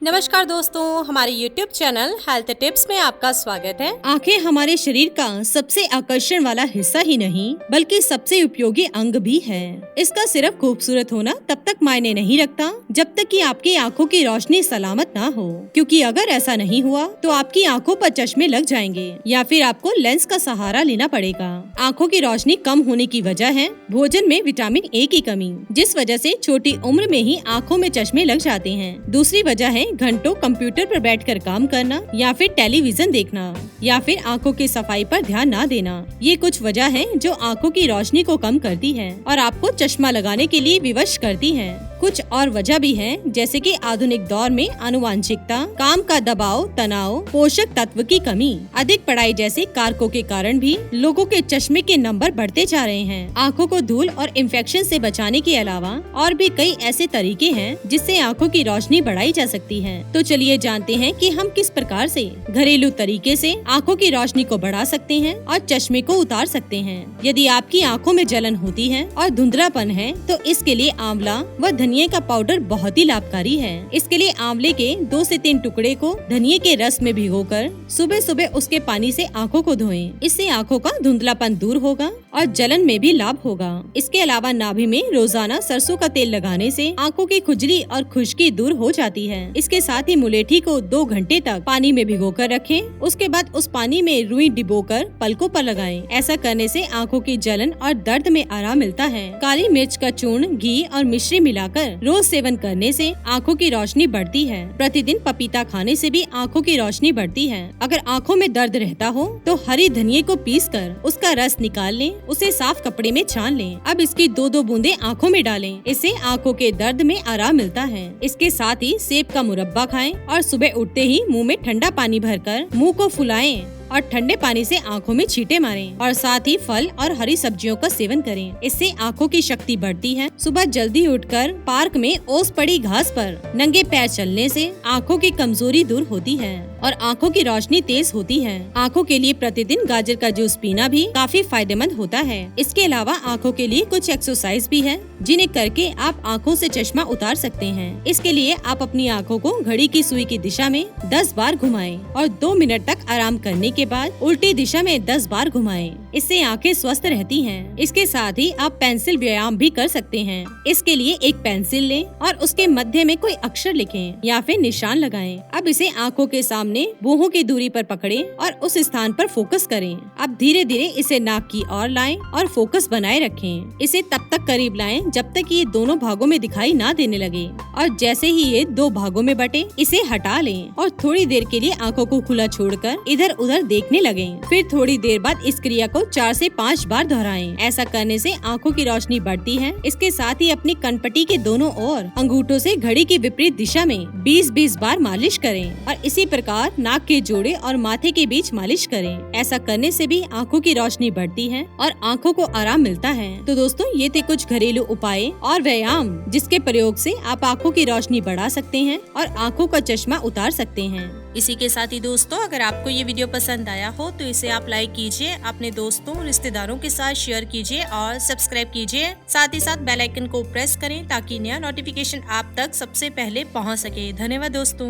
नमस्कार दोस्तों, हमारे YouTube चैनल हेल्थ टिप्स में आपका स्वागत है। आंखें हमारे शरीर का सबसे आकर्षण वाला हिस्सा ही नहीं बल्कि सबसे उपयोगी अंग भी है। इसका सिर्फ खूबसूरत होना तब तक मायने नहीं रखता जब तक कि आपकी आंखों की रोशनी सलामत ना हो, क्योंकि अगर ऐसा नहीं हुआ तो आपकी आंखों पर चश्मे लग जाएंगे या फिर आपको लेंस का सहारा लेना पड़ेगा। आंखों की रोशनी कम होने की वजह है भोजन में विटामिन ए की कमी, जिस वजह से छोटी उम्र में ही आंखों में चश्मे लग जाते हैं। दूसरी वजह है घंटों कंप्यूटर पर बैठकर काम करना या फिर टेलीविजन देखना या फिर आंखों की सफाई पर ध्यान न देना। ये कुछ वजह है जो आंखों की रोशनी को कम करती है और आपको चश्मा लगाने के लिए विवश करती है। कुछ और वजह भी हैं, जैसे कि आधुनिक दौर में आनुवांशिकता, काम का दबाव, तनाव, पोषक तत्व की कमी, अधिक पढ़ाई जैसे कारकों के कारण भी लोगों के चश्मे के नंबर बढ़ते जा रहे हैं। आंखों को धूल और इन्फेक्शन से बचाने के अलावा और भी कई ऐसे तरीके हैं जिससे आंखों की रोशनी बढ़ाई जा सकती है। तो चलिए जानते हैं कि हम किस प्रकार से घरेलू तरीके से आंखों की रोशनी को बढ़ा सकते हैं और चश्मे को उतार सकते हैं। यदि आपकी आंखों में जलन होती है और धुंधलापन है तो इसके लिए आंवला व धनिया का पाउडर बहुत ही लाभकारी है। इसके लिए आंवले के 2 से 3 टुकड़े को धनिया के रस में भिगोकर सुबह सुबह उसके पानी से आंखों को धोएं। इससे आंखों का धुंधलापन दूर होगा और जलन में भी लाभ होगा। इसके अलावा नाभि में रोजाना सरसों का तेल लगाने से आंखों की खुजली और खुश्की दूर हो जाती है। इसके साथ ही मुलेठी को 2 घंटे तक पानी में भिगोकर रखें। उसके बाद उस पानी में रुई डिबोकर पलकों पर लगाएं। ऐसा करने से आंखों की जलन और दर्द में आराम मिलता है। काली मिर्च का चूर्ण, घी और मिश्री मिलाकर रोज सेवन करने से आंखों की रोशनी बढ़ती है। प्रतिदिन पपीता खाने से भी आंखों की रोशनी बढ़ती है। अगर आंखों में दर्द रहता हो तो हरी धनिया को पीसकर उसका रस निकाल लें, उसे साफ कपड़े में छान लें। अब इसकी 2-2 बूंदे आंखों में डालें। इससे आंखों के दर्द में आराम मिलता है। इसके साथ ही सेब का मुरब्बा खाएं और सुबह उठते ही मुंह में ठंडा पानी भरकर मुंह को फुलाएं और ठंडे पानी से आंखों में छींटे मारें और साथ ही फल और हरी सब्जियों का सेवन करें। इससे आंखों की शक्ति बढ़ती है। सुबह जल्दी उठकर पार्क में ओस पड़ी घास पर नंगे पैर चलने से आंखों की कमजोरी दूर होती है और आंखों की रोशनी तेज होती है। आंखों के लिए प्रतिदिन गाजर का जूस पीना भी काफी फायदेमंद होता है। इसके अलावा आंखों के लिए कुछ एक्सरसाइज भी है जिन्हें करके आप आंखों से चश्मा उतार सकते हैं। इसके लिए आप अपनी आंखों को घड़ी की सुई की दिशा में 10 बार घुमाएं और 2 मिनट तक आराम करने के बाद उल्टी दिशा में 10 बार घुमाएं। इससे आंखें स्वस्थ रहती हैं। इसके साथ ही आप पेंसिल व्यायाम भी कर सकते हैं। इसके लिए एक पेंसिल लें और उसके मध्य में कोई अक्षर लिखें या फिर निशान लगाएं। अब इसे आंखों के सामने बाहों की दूरी पर पकड़ें और उस स्थान पर फोकस करें। अब धीरे धीरे इसे नाक की ओर लाएं और फोकस बनाए रखें। इसे तब तक करीब लाएं जब तक ये दोनों भागों में दिखाई ना देने लगे और जैसे ही ये 2 भागों में बटे इसे हटा लें और थोड़ी देर के लिए आंखों को खुला छोड़कर इधर उधर देखने लगें। फिर थोड़ी देर बाद इस क्रिया को 4 से 5 बार दोहराएं। ऐसा करने से आंखों की रोशनी बढ़ती है। इसके साथ ही अपनी कनपट्टी के दोनों ओर अंगूठों से घड़ी की विपरीत दिशा में 20-20 बार मालिश करें और इसी प्रकार नाक के जोड़े और माथे के बीच मालिश करें। ऐसा करने से भी आंखों की रोशनी बढ़ती है और आंखों को आराम मिलता है। तो दोस्तों, ये थे कुछ घरेलू उपाय और व्यायाम जिसके प्रयोग से आप आंखों की रोशनी बढ़ा सकते हैं और आंखों का चश्मा उतार सकते हैं। इसी के साथ ही दोस्तों, अगर आपको ये वीडियो पसंद आया हो तो इसे आप लाइक कीजिए, अपने दोस्तों रिश्तेदारों के साथ शेयर कीजिए और सब्सक्राइब कीजिए। साथ ही साथ बेल आइकन को प्रेस करें ताकि नया नोटिफिकेशन आप तक सबसे पहले पहुंच सके। धन्यवाद दोस्तों।